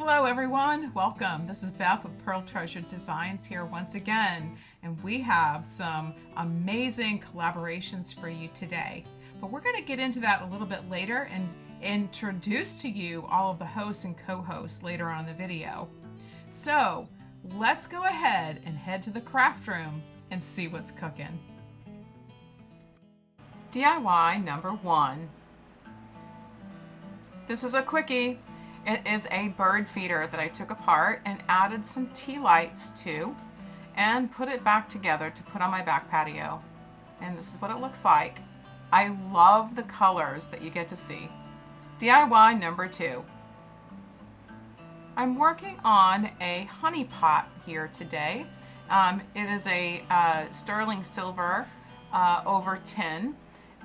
Hello everyone, welcome. This is Beth with Pearl Treasure Designs here once again, and we have some amazing collaborations for you today. But we're going to get into that a little bit later and introduce to you all of the hosts and co-hosts later on in the video. So let's go ahead and head to the craft room and see what's cooking. DIY number 1. This is a quickie. It is a bird feeder that I took apart and added some tea lights to and put it back together to put on my back patio. And this is what it looks like. I love the colors that you get to see. DIY number 2. I'm working on a honey pot here today. It is a sterling silver over tin,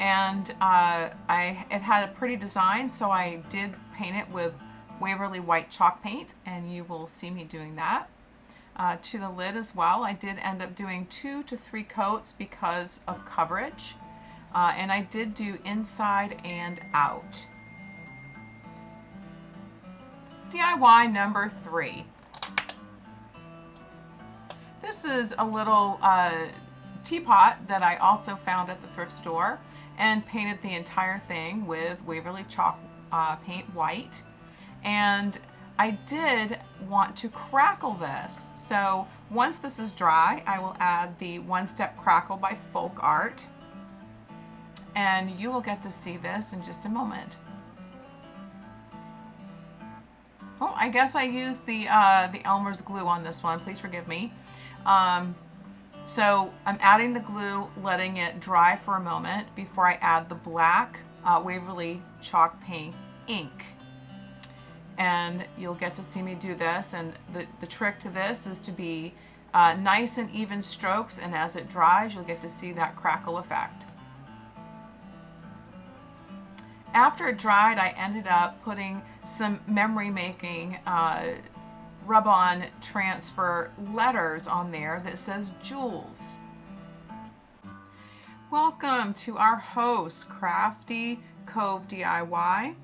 and it had a pretty design, so I did paint it with Waverly white chalk paint, and you will see me doing that. To the lid as well, I did end up doing 2 to 3 coats because of coverage, and I did do inside and out. DIY number 3. This is a little teapot that I also found at the thrift store and painted the entire thing with Waverly Chalk Paint white. And I did want to crackle this. So once this is dry, I will add the One Step Crackle by Folk Art. And you will get to see this in just a moment. Oh, I guess I used the Elmers glue on this one. Please forgive me. So I'm adding the glue, letting it dry for a moment before I add the black Waverly Chalk Paint ink. And you'll get to see me do this, and the trick to this is to be nice and even strokes, and as it dries you'll get to see that crackle effect. After it dried, I ended up putting some memory making rub-on transfer letters on there that says Jules. Welcome to our host, Crafty Cove DIY,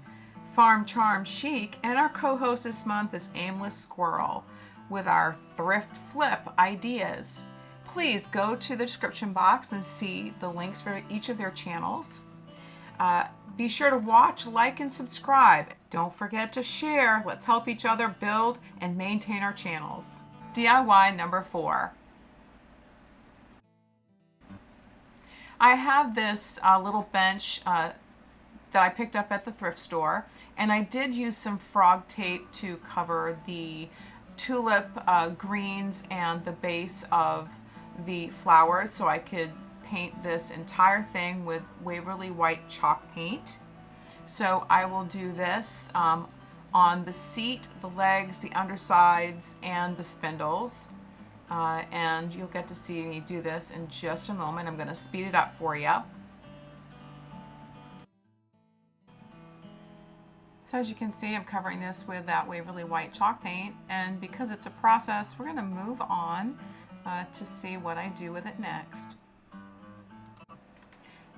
Farm Charm Chic, and our co-host this month is Aimless Squirrel with our thrift flip ideas. Please go to the description box and see the links for each of their channels. Be sure to watch, like, and subscribe. Don't forget to share. Let's help each other build and maintain our channels. DIY number 4. I have this little bench that I picked up at the thrift store, and I did use some frog tape to cover the tulip greens and the base of the flowers so I could paint this entire thing with Waverly white chalk paint. So I will do this on the seat, the legs, the undersides, and the spindles. And you'll get to see me do this in just a moment. I'm going to speed it up for you. So as you can see, I'm covering this with that Waverly white chalk paint, and because it's a process, we're going to move on to see what I do with it next.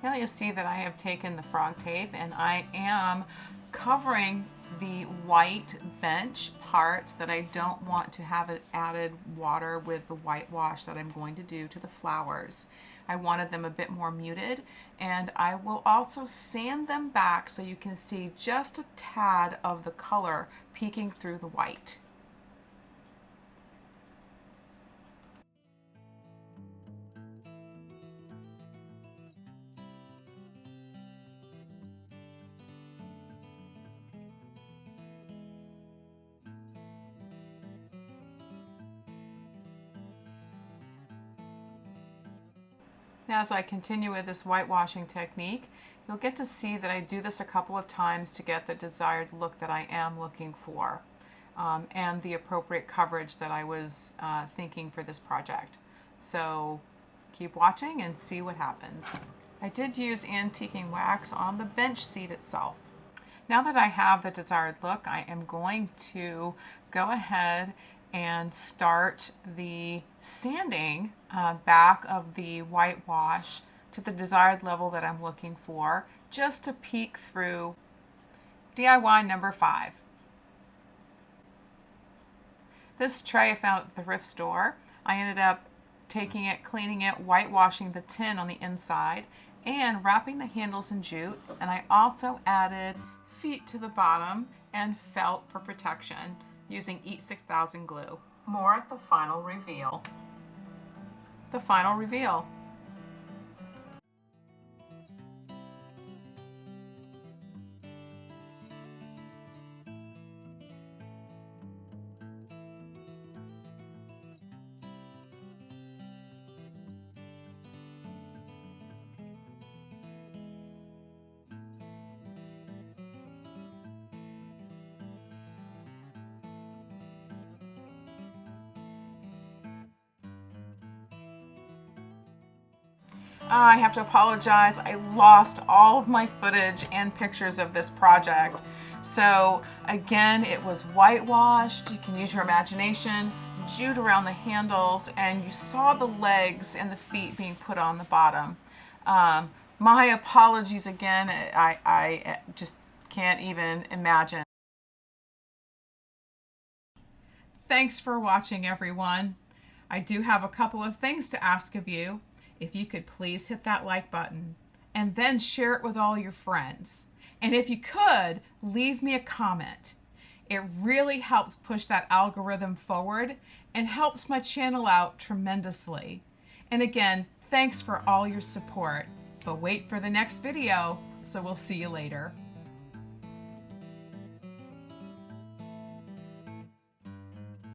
Now you'll see that I have taken the frog tape and I am covering the white bench parts that I don't want to have it added water with the whitewash that I'm going to do to the flowers. I wanted them a bit more muted, and I will also sand them back so you can see just a tad of the color peeking through the white. Now as I continue with this whitewashing technique, you'll get to see that I do this a couple of times to get the desired look that I am looking for, and the appropriate coverage that I was thinking for this project. So keep watching and see what happens. I did use antiquing wax on the bench seat itself. Now that I have the desired look, I am going to go ahead and start the sanding back of the whitewash to the desired level that I'm looking for, just to peek through. DIY number 5. This tray I found at the thrift store. I ended up taking it, cleaning it, whitewashing the tin on the inside, and wrapping the handles in jute. And I also added feet to the bottom and felt for protection using Eat 6000 glue. More at the final reveal. The final reveal. I have to apologize. I lost all of my footage and pictures of this project. So again, it was whitewashed. You can use your imagination, jute around the handles, and you saw the legs and the feet being put on the bottom. My apologies again. I just can't even imagine. Thanks for watching, everyone. I do have a couple of things to ask of you. If you could please hit that like button and then share it with all your friends. And if you could, leave me a comment. It really helps push that algorithm forward and helps my channel out tremendously. And again, thanks for all your support. But wait for the next video, so we'll see you later.